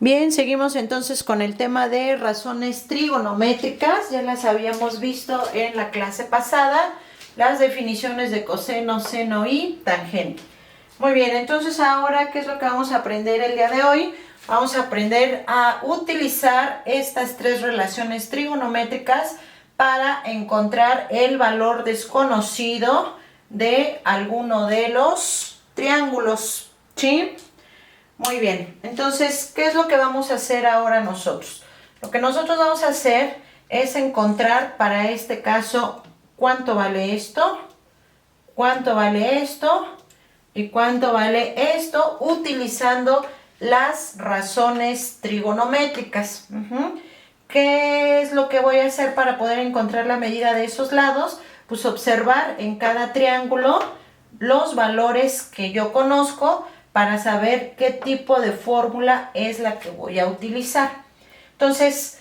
Bien, seguimos entonces con el tema de razones trigonométricas. Ya las habíamos visto en la clase pasada, las definiciones de coseno, seno y tangente. Muy bien, entonces ahora, ¿qué es lo que vamos a aprender el día de hoy? Vamos a aprender a utilizar estas tres relaciones trigonométricas para encontrar el valor desconocido de alguno de los triángulos, ¿sí? Muy bien, entonces, ¿qué es lo que vamos a hacer ahora nosotros? Lo que nosotros vamos a hacer es encontrar para este caso cuánto vale esto y cuánto vale esto utilizando las razones trigonométricas. ¿Qué es lo que voy a hacer para poder encontrar la medida de esos lados? Pues observar en cada triángulo los valores que yo conozco para saber qué tipo de fórmula es la que voy a utilizar. Entonces,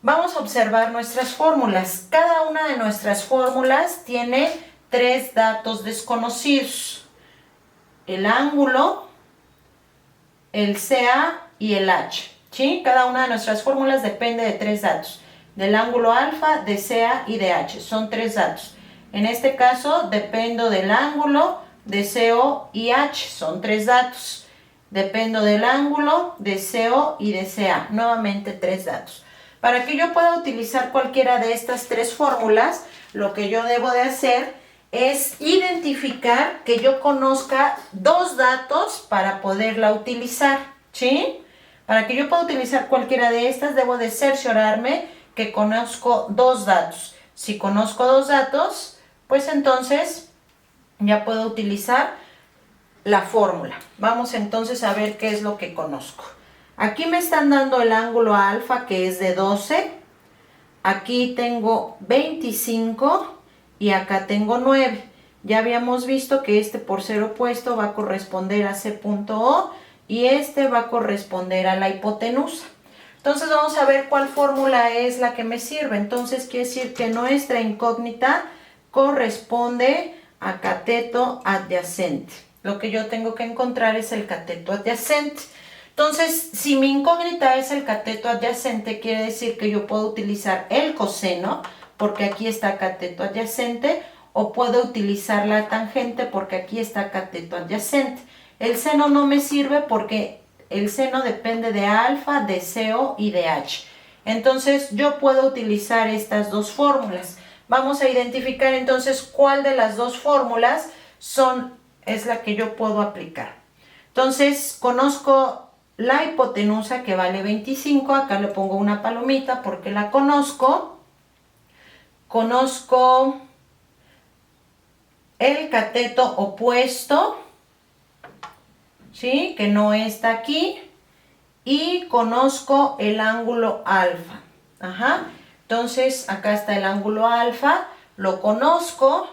vamos a observar nuestras fórmulas. Cada una de nuestras fórmulas tiene tres datos desconocidos: el ángulo, el CA y el H. ¿Sí? Cada una de nuestras fórmulas depende de tres datos: del ángulo alfa, de CA y de H. Son tres datos. En este caso dependo del ángulo, de CO y H. Son tres datos. Dependo del ángulo, de CO y de CA. Nuevamente tres datos. Para que yo pueda utilizar cualquiera de estas tres fórmulas, lo que yo debo de hacer es identificar que yo conozca dos datos para poderla utilizar, ¿sí? Para que yo pueda utilizar cualquiera de estas, debo de cerciorarme que conozco dos datos. Si conozco dos datos, pues entonces ya puedo utilizar la fórmula. Vamos entonces a ver qué es lo que conozco. Aquí me están dando el ángulo alfa, que es de 12. Aquí tengo 25 y acá tengo 9. Ya habíamos visto que este, por ser opuesto, va a corresponder a C punto O y este va a corresponder a la hipotenusa. Entonces vamos a ver cuál fórmula es la que me sirve. Entonces quiere decir que nuestra incógnita corresponde a cateto adyacente. Lo que yo tengo que encontrar es el cateto adyacente. Entonces, si mi incógnita es el cateto adyacente, quiere decir que yo puedo utilizar el coseno, porque aquí está cateto adyacente, o puedo utilizar la tangente, porque aquí está cateto adyacente. El seno no me sirve porque el seno depende de alfa, de CO y de H. Entonces, yo puedo utilizar estas dos fórmulas. Vamos a identificar entonces cuál de las dos fórmulas es la que yo puedo aplicar. Entonces, conozco la hipotenusa, que vale 25, acá le pongo una palomita porque la conozco. Conozco el cateto opuesto, ¿sí? Que no está aquí. Y conozco el ángulo alfa. Entonces, acá está el ángulo alfa, lo conozco.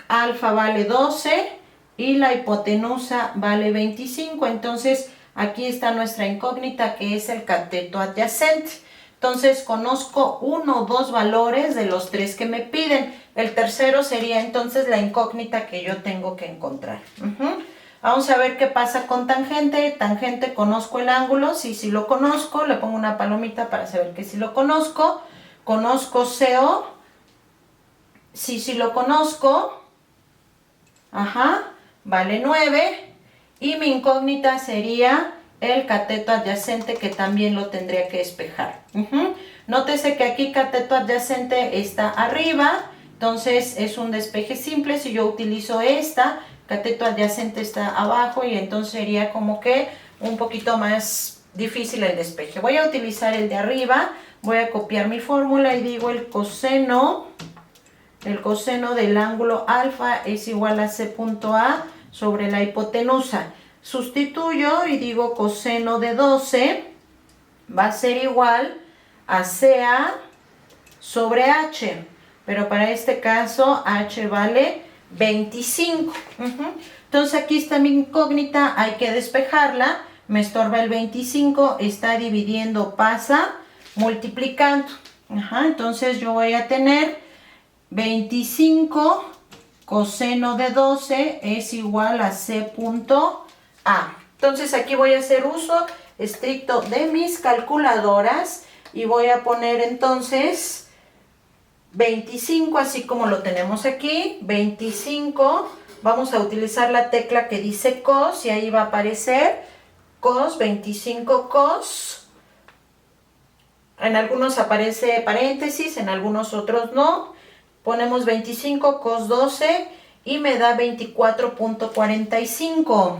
Alfa vale 12 y la hipotenusa vale 25. Entonces, aquí está nuestra incógnita, que es el cateto adyacente. Entonces, conozco uno o dos valores de los tres que me piden. El tercero sería entonces la incógnita que yo tengo que encontrar. Vamos a ver qué pasa con tangente. Tangente, conozco el ángulo. Sí lo conozco. Le pongo una palomita para saber que sí lo conozco. Conozco CO. Sí lo conozco. Vale 9. Y mi incógnita sería el cateto adyacente, que también lo tendría que despejar. Nótese que aquí cateto adyacente está arriba, entonces es un despeje simple. Si yo utilizo esta, cateto adyacente está abajo y entonces sería como que un poquito más difícil el despeje. Voy a utilizar el de arriba, voy a copiar mi fórmula y digo el coseno del ángulo alfa es igual a C punto A sobre la hipotenusa. Sustituyo y digo coseno de 12 va a ser igual a CA sobre H. Pero para este caso H vale 25. Entonces aquí está mi incógnita, hay que despejarla. Me estorba el 25, está dividiendo, pasa multiplicando. Entonces yo voy a tener 25 coseno de 12 es igual a C punto A. Entonces aquí voy a hacer uso estricto de mis calculadoras y voy a poner entonces 25, así como lo tenemos aquí, 25. Vamos a utilizar la tecla que dice cos y ahí va a aparecer cos, 25 cos. En algunos aparece paréntesis, en algunos otros no. Ponemos 25 cos 12 y me da 24.45.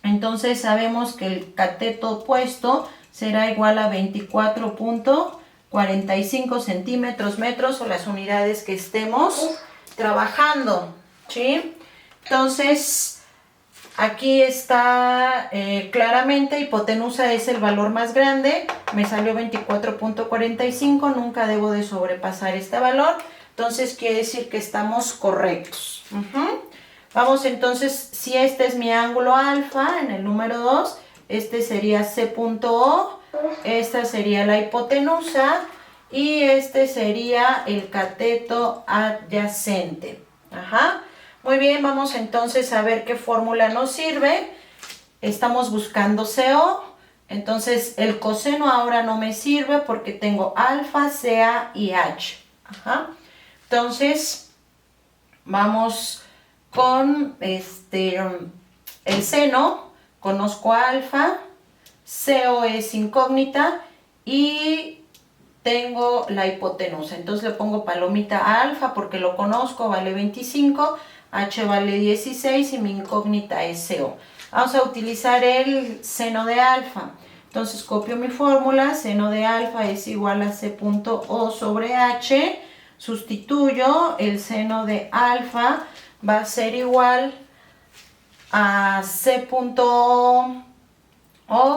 Entonces sabemos que el cateto opuesto será igual a 24.45 centímetros, metros o las unidades que estemos trabajando, ¿sí? Entonces, aquí está claramente hipotenusa es el valor más grande, me salió 24.45, nunca debo de sobrepasar este valor, entonces quiere decir que estamos correctos. Vamos entonces, si este es mi ángulo alfa en el número 2, este sería C.O, esta sería la hipotenusa y este sería el cateto adyacente. Muy bien, vamos entonces a ver qué fórmula nos sirve. Estamos buscando CO, entonces el coseno ahora no me sirve porque tengo alfa, CA y H. Entonces, vamos con el seno, conozco alfa, CO es incógnita y tengo la hipotenusa. Entonces le pongo palomita a alfa porque lo conozco, vale 25, H vale 16 y mi incógnita es CO. Vamos a utilizar el seno de alfa. Entonces copio mi fórmula, seno de alfa es igual a C.O sobre H. Sustituyo, el seno de alfa va a ser igual a C.O,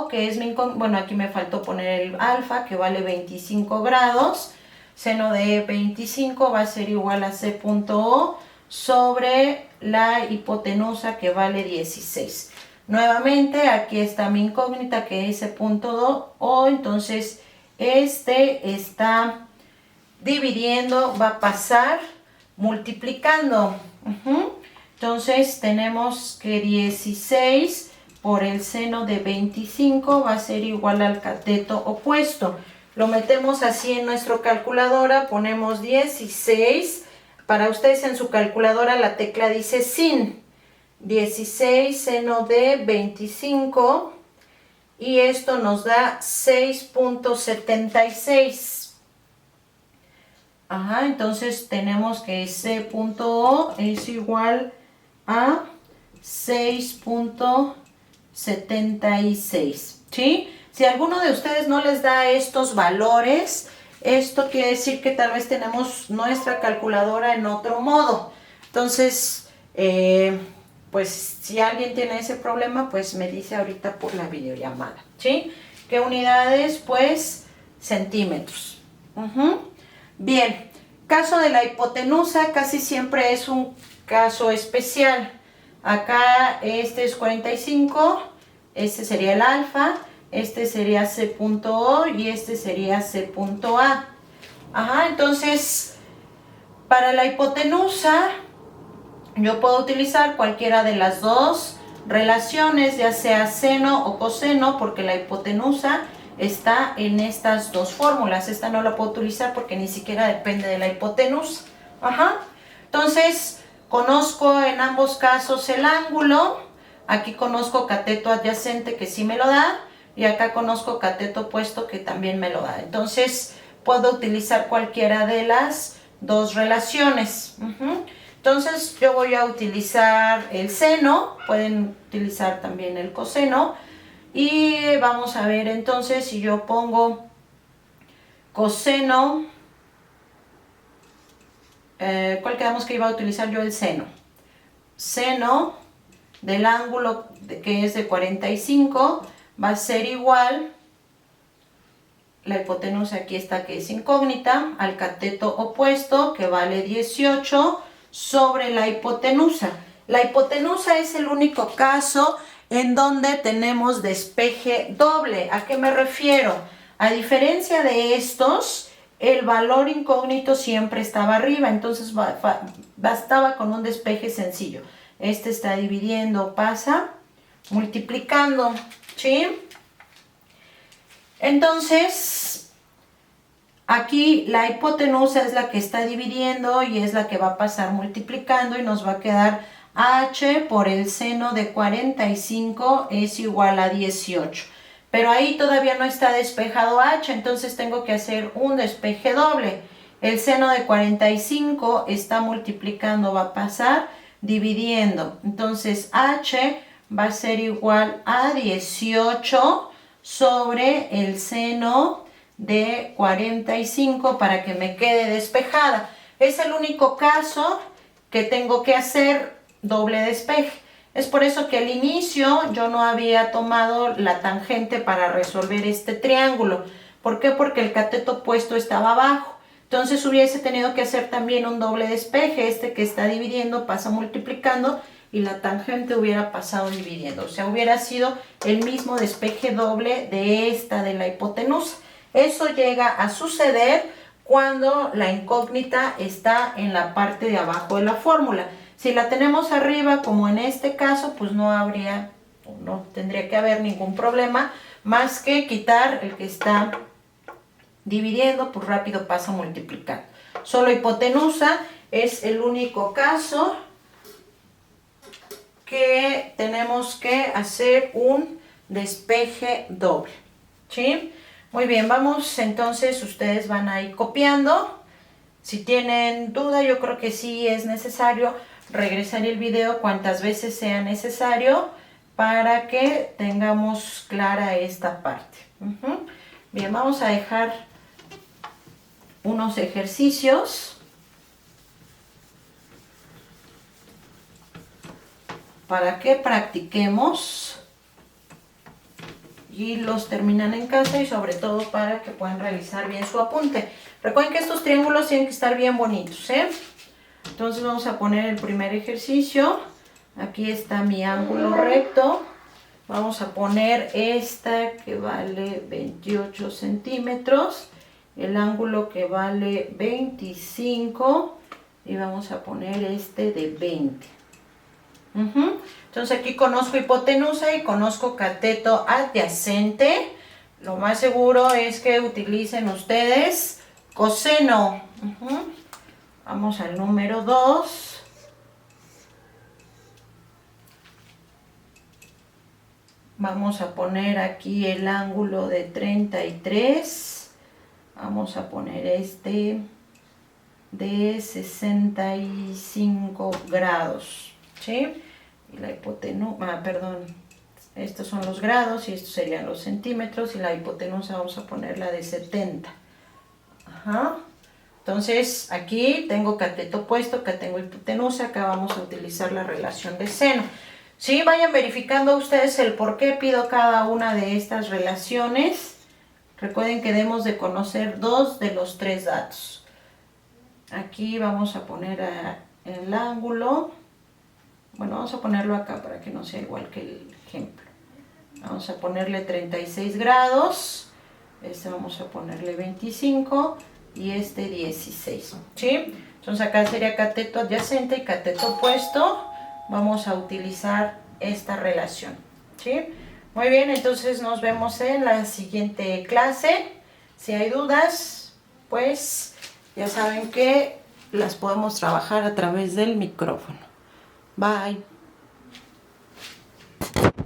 que es mi incógnita. Bueno, aquí me faltó poner el alfa, que vale 25 grados. Seno de 25 va a ser igual a C.O sobre la hipotenusa, que vale 16. Nuevamente, aquí está mi incógnita, que es C.O. Entonces, este está dividiendo, va a pasar multiplicando. Entonces tenemos que 16 por el seno de 25 va a ser igual al cateto opuesto. Lo metemos así en nuestra calculadora, ponemos 16. Para ustedes en su calculadora la tecla dice sin. 16 seno de 25 y esto nos da 6.76. Entonces tenemos que C.O es igual a 6.76, ¿sí? Si alguno de ustedes no les da estos valores, esto quiere decir que tal vez tenemos nuestra calculadora en otro modo. Entonces, pues si alguien tiene ese problema, pues me dice ahorita por la videollamada, ¿sí? ¿Qué unidades? Pues centímetros. Bien, caso de la hipotenusa casi siempre es un caso especial. Acá este es 45, este sería el alfa, este sería C.O y este sería C.A. Entonces, para la hipotenusa yo puedo utilizar cualquiera de las dos relaciones, ya sea seno o coseno, porque la hipotenusa está en estas dos fórmulas. Esta no la puedo utilizar porque ni siquiera depende de la hipotenusa. Entonces, conozco en ambos casos el ángulo. Aquí conozco cateto adyacente, que sí me lo da, y acá conozco cateto opuesto, que también me lo da. Entonces, puedo utilizar cualquiera de las dos relaciones. Entonces, yo voy a utilizar el seno, pueden utilizar también el coseno. Y vamos a ver entonces si yo pongo coseno, ¿cuál quedamos que iba a utilizar yo? El seno. Seno del ángulo que es de 45 va a ser igual, la hipotenusa aquí está que es incógnita, al cateto opuesto, que vale 18 sobre la hipotenusa. La hipotenusa es el único caso en donde tenemos despeje doble. ¿A qué me refiero? A diferencia de estos, el valor incógnito siempre estaba arriba, entonces bastaba con un despeje sencillo. Este está dividiendo, pasa multiplicando, ¿sí? Entonces, aquí la hipotenusa es la que está dividiendo y es la que va a pasar multiplicando y nos va a quedar h por el seno de 45 es igual a 18. Pero ahí todavía no está despejado h, entonces tengo que hacer un despeje doble. El seno de 45 está multiplicando, va a pasar dividiendo. Entonces h va a ser igual a 18 sobre el seno de 45 para que me quede despejada. Es el único caso que tengo que hacer doble despeje. Es por eso que al inicio yo no había tomado la tangente para resolver este triángulo. ¿Por qué? Porque el cateto opuesto estaba abajo. Entonces hubiese tenido que hacer también un doble despeje. Este que está dividiendo pasa multiplicando y la tangente hubiera pasado dividiendo. O sea, hubiera sido el mismo despeje doble de esta de la hipotenusa. Eso llega a suceder cuando la incógnita está en la parte de abajo de la fórmula. Si la tenemos arriba, como en este caso, pues no tendría que haber ningún problema, más que quitar el que está dividiendo, pues rápido pasa a multiplicar. Solo hipotenusa es el único caso que tenemos que hacer un despeje doble, ¿sí? Muy bien, vamos entonces, ustedes van a ir copiando. Si tienen duda, yo creo que sí es necesario regresar el video cuantas veces sea necesario para que tengamos clara esta parte. Bien, vamos a dejar unos ejercicios para que practiquemos y los terminan en casa y sobre todo para que puedan realizar bien su apunte. Recuerden que estos triángulos tienen que estar bien bonitos, ¿eh? Entonces vamos a poner el primer ejercicio. Aquí está mi ángulo recto. Vamos a poner esta que vale 28 centímetros. El ángulo que vale 25. Y vamos a poner este de 20. Entonces aquí conozco hipotenusa y conozco cateto adyacente. Lo más seguro es que utilicen ustedes coseno. Vamos al número 2. Vamos a poner aquí el ángulo de 33. Vamos a poner este de 65 grados. ¿Sí? Y la hipotenusa, perdón, estos son los grados y estos serían los centímetros y la hipotenusa vamos a ponerla de 70. Entonces aquí tengo cateto opuesto, acá tengo hipotenusa, acá vamos a utilizar la relación de seno. Sí, vayan verificando ustedes el por qué pido cada una de estas relaciones. Recuerden que debemos de conocer 2 de los 3 datos. Aquí vamos a poner el ángulo. Bueno, vamos a ponerlo acá para que no sea igual que el ejemplo. Vamos a ponerle 36 grados. Este vamos a ponerle 25 y este 16. ¿Sí? Entonces acá sería cateto adyacente y cateto opuesto. Vamos a utilizar esta relación. ¿Sí? Muy bien, entonces nos vemos en la siguiente clase. Si hay dudas, pues ya saben que las podemos trabajar a través del micrófono. Bye.